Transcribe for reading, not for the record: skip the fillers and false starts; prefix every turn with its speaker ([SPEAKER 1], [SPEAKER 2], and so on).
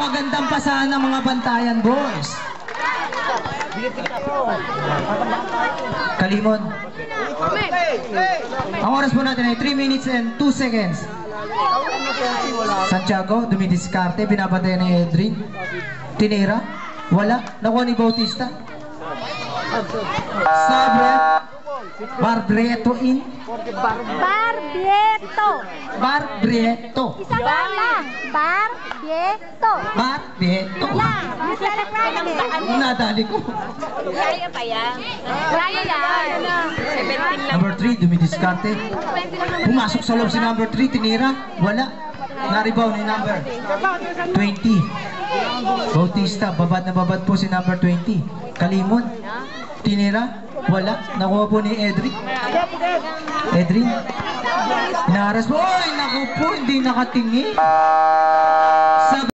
[SPEAKER 1] magandang pasahan ng mga bantayan, boys. Kalimon. Ang oras po natin ay 3 minutes and 2 seconds. Santiago, dumidiskarte, binabatayan ni Edrin. Tinira, wala. Nakuha ni Bautista. Sobre. Barbreto in. Barbreto.
[SPEAKER 2] Isang lang. Barbieto.
[SPEAKER 1] Barbreto. Nadali ko.
[SPEAKER 2] Kaya pa yan. Kaya yan. 17 lang.
[SPEAKER 1] Number 3, dumidiskarte. Pumasok sa loob si number 3, tinira. Wala. Na-rebound ni number 20. Bautista, babad na babad po si number 20. Kalimon. Tinira. Wala. Nakuha po ni Edrin. Edrin. Inaharas po. Oy, naku po. Hindi nakatingin.